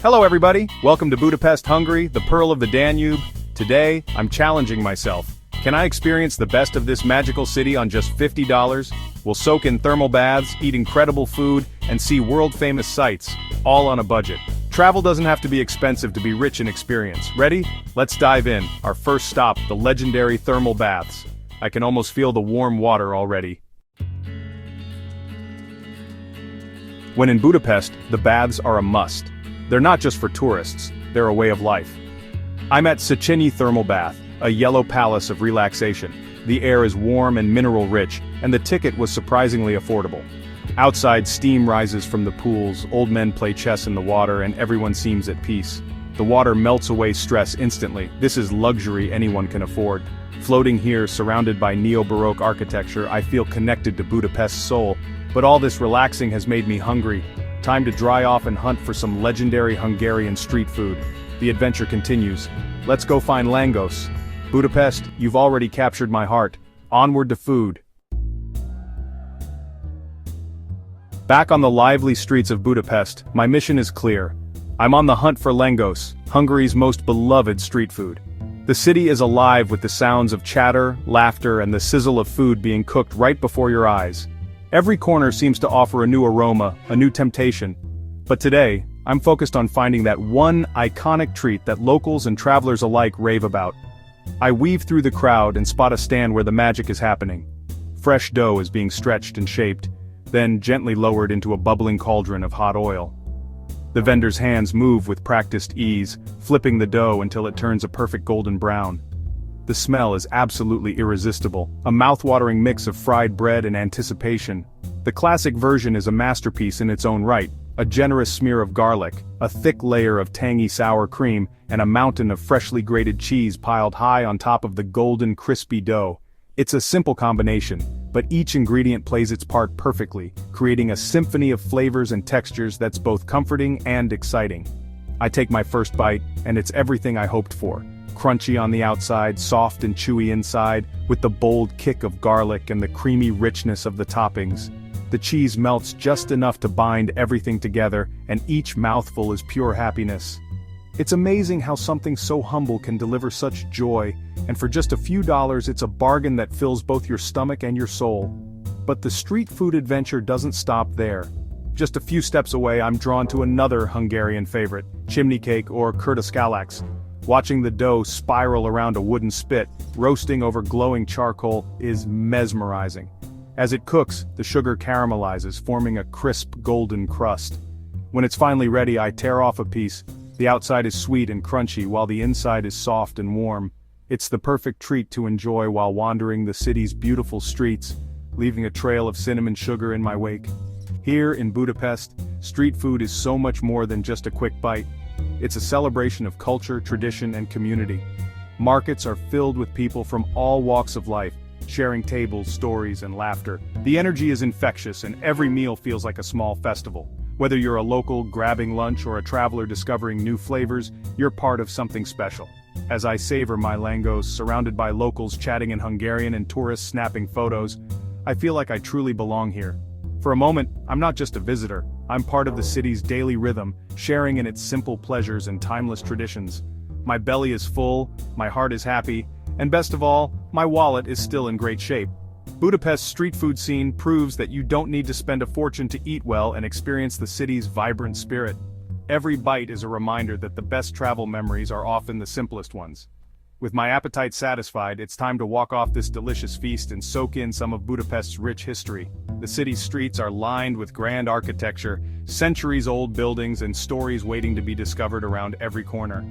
Hello everybody, welcome to Budapest, Hungary, the pearl of the Danube. Today, I'm challenging myself. Can I experience the best of this magical city on just $50? We'll soak in thermal baths, eat incredible food, and see world-famous sights, all on a budget. Travel doesn't have to be expensive to be rich in experience. Ready? Let's dive in. Our first stop, the legendary thermal baths. I can almost feel the warm water already. When in Budapest, the baths are a must. They're not just for tourists, they're a way of life. I'm at Széchenyi Thermal Bath, a yellow palace of relaxation. The air is warm and mineral-rich, and the ticket was surprisingly affordable. Outside, steam rises from the pools, old men play chess in the water, and everyone seems at peace. The water melts away stress instantly. This is luxury anyone can afford. Floating here, surrounded by neo-Baroque architecture, I feel connected to Budapest's soul. But all this relaxing has made me hungry. Time to dry off and hunt for some legendary Hungarian street food. The adventure continues. Let's go find Langos. Budapest, you've already captured my heart. Onward to food. Back on the lively streets of Budapest, my mission is clear. I'm on the hunt for Langos, Hungary's most beloved street food. The city is alive with the sounds of chatter, laughter, and the sizzle of food being cooked right before your eyes. Every corner seems to offer a new aroma, a new temptation. But today, I'm focused on finding that one iconic treat that locals and travelers alike rave about. I weave through the crowd and spot a stand where the magic is happening. Fresh dough is being stretched and shaped, then gently lowered into a bubbling cauldron of hot oil. The vendor's hands move with practiced ease, flipping the dough until it turns a perfect golden brown. The smell is absolutely irresistible, a mouth-watering mix of fried bread and anticipation. The classic version is a masterpiece in its own right, a generous smear of garlic, a thick layer of tangy sour cream, and a mountain of freshly grated cheese piled high on top of the golden, crispy dough. It's a simple combination, but each ingredient plays its part perfectly, creating a symphony of flavors and textures that's both comforting and exciting. I take my first bite, and it's everything I hoped for. Crunchy on the outside, soft and chewy inside, with the bold kick of garlic and the creamy richness of the toppings. The cheese melts just enough to bind everything together, and each mouthful is pure happiness. It's amazing how something so humble can deliver such joy, and for just a few dollars it's a bargain that fills both your stomach and your soul. But the street food adventure doesn't stop there. Just a few steps away I'm drawn to another Hungarian favorite, chimney cake or kurtaszkalax. Watching the dough spiral around a wooden spit, roasting over glowing charcoal, is mesmerizing. As it cooks, the sugar caramelizes, forming a crisp golden crust. When it's finally ready, I tear off a piece. The outside is sweet and crunchy, while the inside is soft and warm. It's the perfect treat to enjoy while wandering the city's beautiful streets, leaving a trail of cinnamon sugar in my wake. Here in Budapest, street food is so much more than just a quick bite. It's a celebration of culture, tradition, and community. Markets are filled with people from all walks of life, sharing tables, stories, and laughter. The energy is infectious, and every meal feels like a small festival. Whether you're a local grabbing lunch or a traveler discovering new flavors, you're part of something special. As I savor my langos, surrounded by locals chatting in Hungarian and tourists snapping photos, I feel like I truly belong here. For a moment, I'm not just a visitor, I'm part of the city's daily rhythm, sharing in its simple pleasures and timeless traditions. My belly is full, my heart is happy, and best of all, my wallet is still in great shape. Budapest's street food scene proves that you don't need to spend a fortune to eat well and experience the city's vibrant spirit. Every bite is a reminder that the best travel memories are often the simplest ones. With my appetite satisfied, it's time to walk off this delicious feast and soak in some of Budapest's rich history. The city's streets are lined with grand architecture, centuries-old buildings, and stories waiting to be discovered around every corner.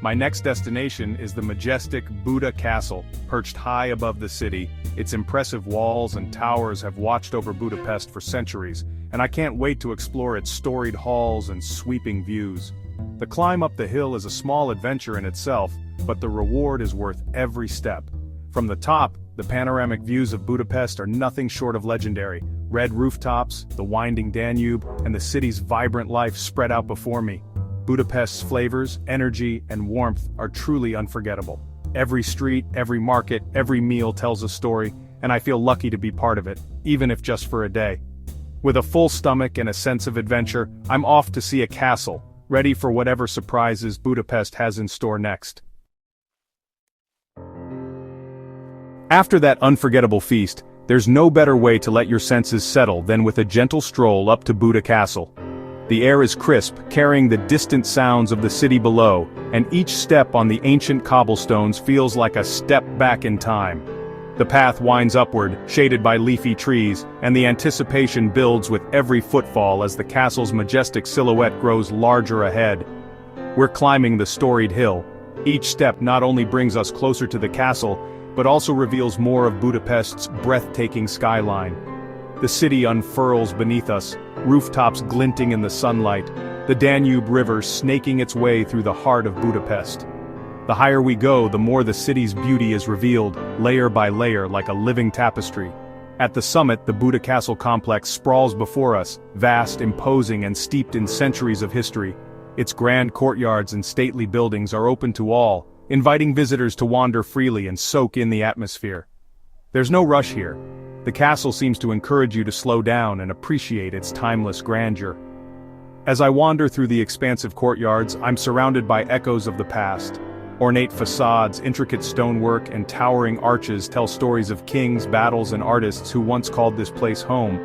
My next destination is the majestic Buda Castle, perched high above the city. Its impressive walls and towers have watched over Budapest for centuries, and I can't wait to explore its storied halls and sweeping views. The climb up the hill is a small adventure in itself, but the reward is worth every step. From the top, the panoramic views of Budapest are nothing short of legendary. Red rooftops, the winding Danube, and the city's vibrant life spread out before me. Budapest's flavors, energy, and warmth are truly unforgettable. Every street, every market, every meal tells a story, and I feel lucky to be part of it, even if just for a day. With a full stomach and a sense of adventure, I'm off to see a castle, ready for whatever surprises Budapest has in store next. After that unforgettable feast, there's no better way to let your senses settle than with a gentle stroll up to Buda Castle. The air is crisp, carrying the distant sounds of the city below, and each step on the ancient cobblestones feels like a step back in time. The path winds upward, shaded by leafy trees, and the anticipation builds with every footfall as the castle's majestic silhouette grows larger ahead. We're climbing the storied hill. Each step not only brings us closer to the castle, but also reveals more of Budapest's breathtaking skyline. The city unfurls beneath us, rooftops glinting in the sunlight, the Danube River snaking its way through the heart of Budapest. The higher we go, the more the city's beauty is revealed, layer by layer like a living tapestry. At the summit, the Buda Castle complex sprawls before us, vast, imposing, and steeped in centuries of history. Its grand courtyards and stately buildings are open to all, inviting visitors to wander freely and soak in the atmosphere. There's no rush here. The castle seems to encourage you to slow down and appreciate its timeless grandeur. As I wander through the expansive courtyards, I'm surrounded by echoes of the past. Ornate facades, intricate stonework, and towering arches tell stories of kings, battles, and artists who once called this place home.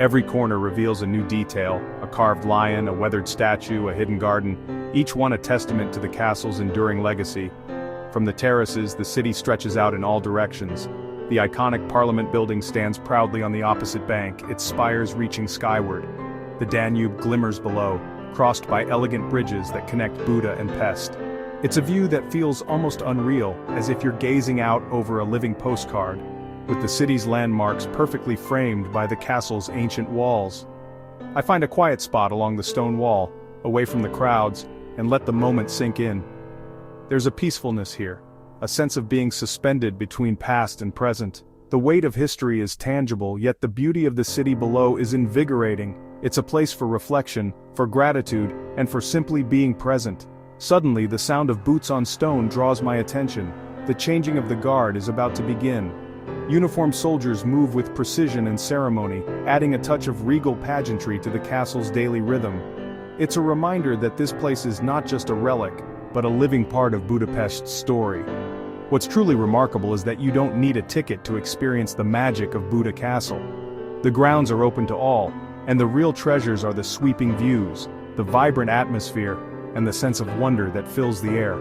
Every corner reveals a new detail, a carved lion, a weathered statue, a hidden garden, each one a testament to the castle's enduring legacy. From the terraces, the city stretches out in all directions. The iconic Parliament building stands proudly on the opposite bank, its spires reaching skyward. The Danube glimmers below, crossed by elegant bridges that connect Buda and Pest. It's a view that feels almost unreal, as if you're gazing out over a living postcard, with the city's landmarks perfectly framed by the castle's ancient walls. I find a quiet spot along the stone wall, away from the crowds, and let the moment sink in. There's a peacefulness here, a sense of being suspended between past and present. The weight of history is tangible, yet the beauty of the city below is invigorating. It's a place for reflection, for gratitude, and for simply being present. Suddenly, the sound of boots on stone draws my attention. The changing of the guard is about to begin. Uniformed soldiers move with precision and ceremony, adding a touch of regal pageantry to the castle's daily rhythm. It's a reminder that this place is not just a relic, but a living part of Budapest's story. What's truly remarkable is that you don't need a ticket to experience the magic of Buda Castle. The grounds are open to all, and the real treasures are the sweeping views, the vibrant atmosphere, and the sense of wonder that fills the air.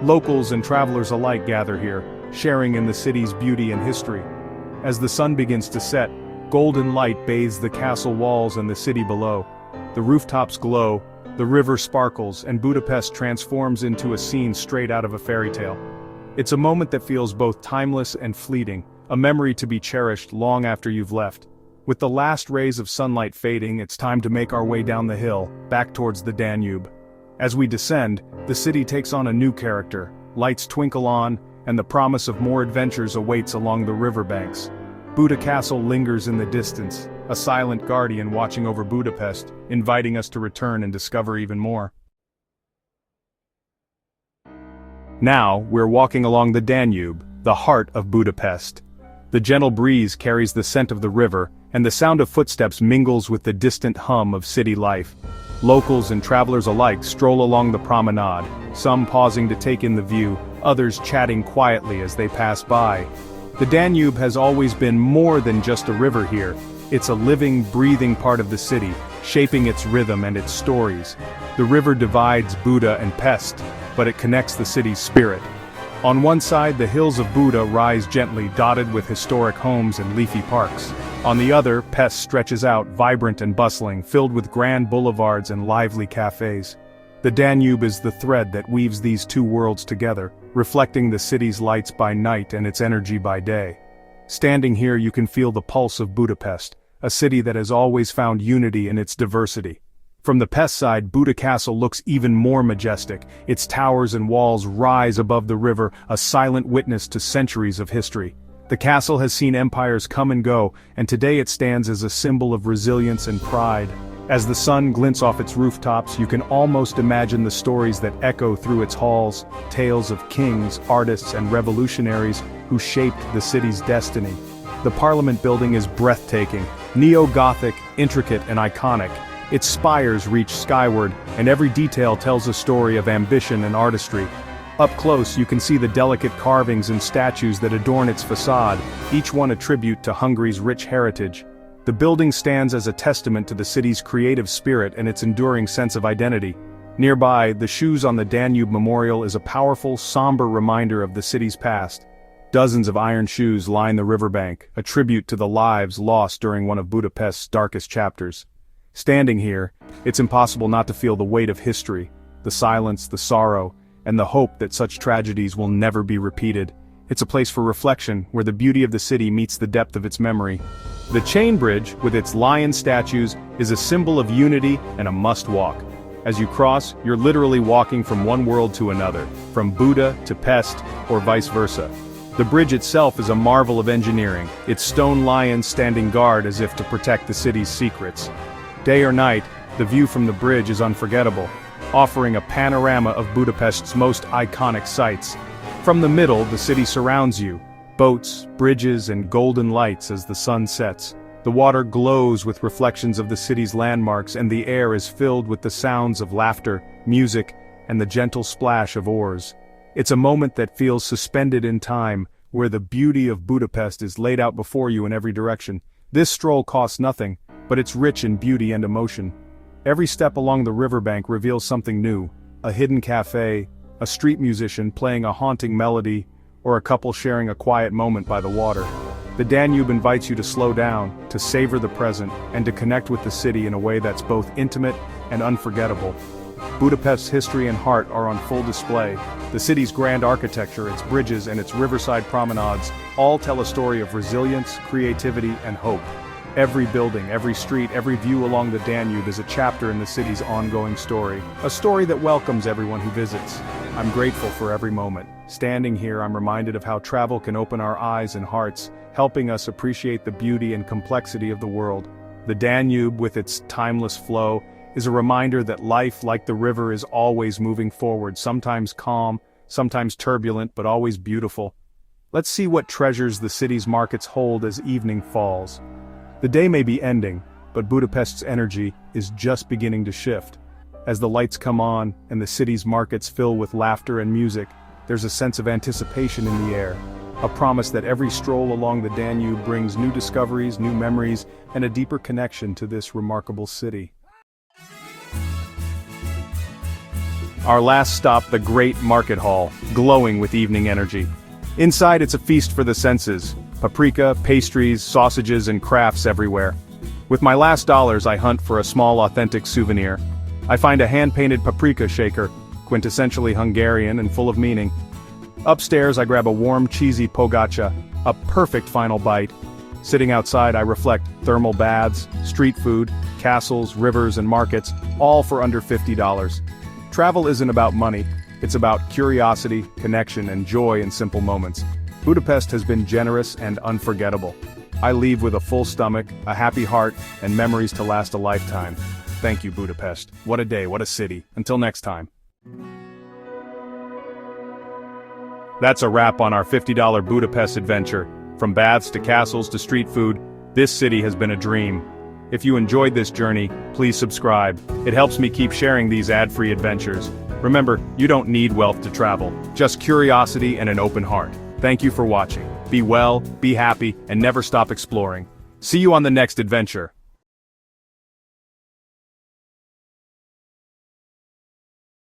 Locals and travelers alike gather here, sharing in the city's beauty and history. As the sun begins to set, golden light bathes the castle walls and the city below. The rooftops glow, the river sparkles, and Budapest transforms into a scene straight out of a fairy tale. It's a moment that feels both timeless and fleeting, a memory to be cherished long after you've left. With the last rays of sunlight fading, it's time to make our way down the hill, back towards the Danube. As we descend, the city takes on a new character, lights twinkle on, and the promise of more adventures awaits along the riverbanks. Buda Castle lingers in the distance, a silent guardian watching over Budapest, inviting us to return and discover even more. Now, we're walking along the Danube, the heart of Budapest. The gentle breeze carries the scent of the river, and the sound of footsteps mingles with the distant hum of city life. Locals and travelers alike stroll along the promenade, some pausing to take in the view, others chatting quietly as they pass by. The Danube has always been more than just a river here. It's a living, breathing part of the city, shaping its rhythm and its stories. The river divides Buda and Pest, but it connects the city's spirit. On one side, the hills of Buda rise gently, dotted with historic homes and leafy parks. On the other, Pest stretches out, vibrant and bustling, filled with grand boulevards and lively cafes. The Danube is the thread that weaves these two worlds together, reflecting the city's lights by night and its energy by day. Standing here, you can feel the pulse of Budapest, a city that has always found unity in its diversity. From the Pest side, Buda Castle looks even more majestic. Its towers and walls rise above the river, a silent witness to centuries of history. The castle has seen empires come and go, and today it stands as a symbol of resilience and pride. As the sun glints off its rooftops, you can almost imagine the stories that echo through its halls, tales of kings, artists, and revolutionaries who shaped the city's destiny. The Parliament building is breathtaking, neo-Gothic, intricate, and iconic. Its spires reach skyward, and every detail tells a story of ambition and artistry. Up close you can see the delicate carvings and statues that adorn its facade, each one a tribute to Hungary's rich heritage. The building stands as a testament to the city's creative spirit and its enduring sense of identity. Nearby, the Shoes on the Danube Memorial is a powerful, somber reminder of the city's past. Dozens of iron shoes line the riverbank, a tribute to the lives lost during one of Budapest's darkest chapters. Standing here, it's impossible not to feel the weight of history, the silence, the sorrow, and the hope that such tragedies will never be repeated. It's a place for reflection, where the beauty of the city meets the depth of its memory. The Chain Bridge, with its lion statues, is a symbol of unity and a must-walk. As you cross, you're literally walking from one world to another, from Buda to Pest, or vice versa. The bridge itself is a marvel of engineering, its stone lions standing guard as if to protect the city's secrets. Day or night, the view from the bridge is unforgettable, offering a panorama of Budapest's most iconic sights. From the middle, the city surrounds you, boats, bridges, and golden lights as the sun sets. The water glows with reflections of the city's landmarks, and the air is filled with the sounds of laughter, music, and the gentle splash of oars. It's a moment that feels suspended in time, where the beauty of Budapest is laid out before you in every direction. This stroll costs nothing, but it's rich in beauty and emotion. Every step along the riverbank reveals something new: a hidden cafe, a street musician playing a haunting melody, or a couple sharing a quiet moment by the water. The Danube invites you to slow down, to savor the present, and to connect with the city in a way that's both intimate and unforgettable. Budapest's history and heart are on full display. The city's grand architecture, its bridges, and its riverside promenades all tell a story of resilience, creativity, and hope. Every building, every street, every view along the Danube is a chapter in the city's ongoing story. A story that welcomes everyone who visits. I'm grateful for every moment. Standing here, I'm reminded of how travel can open our eyes and hearts, helping us appreciate the beauty and complexity of the world. The Danube, with its timeless flow, is a reminder that life, like the river, is always moving forward, sometimes calm, sometimes turbulent, but always beautiful. Let's see what treasures the city's markets hold as evening falls. The day may be ending, but Budapest's energy is just beginning to shift. As the lights come on and the city's markets fill with laughter and music, there's a sense of anticipation in the air, a promise that every stroll along the Danube brings new discoveries, new memories, and a deeper connection to this remarkable city. Our last stop, the Great Market Hall, glowing with evening energy. Inside, it's a feast for the senses. Paprika, pastries, sausages, and crafts everywhere. With my last dollars, I hunt for a small authentic souvenir. I find a hand-painted paprika shaker, quintessentially Hungarian and full of meaning. Upstairs, I grab a warm, cheesy pogacha, a perfect final bite. Sitting outside, I reflect thermal baths, street food, castles, rivers, and markets, all for under $50. Travel isn't about money, it's about curiosity, connection, and joy in simple moments. Budapest has been generous and unforgettable. I leave with a full stomach, a happy heart, and memories to last a lifetime. Thank you, Budapest. What a day, what a city. Until next time. That's a wrap on our $50 Budapest adventure. From baths to castles to street food, this city has been a dream. If you enjoyed this journey, please subscribe. It helps me keep sharing these ad-free adventures. Remember, you don't need wealth to travel, just curiosity and an open heart. Thank you for watching. Be well, be happy, and never stop exploring. See you on the next adventure.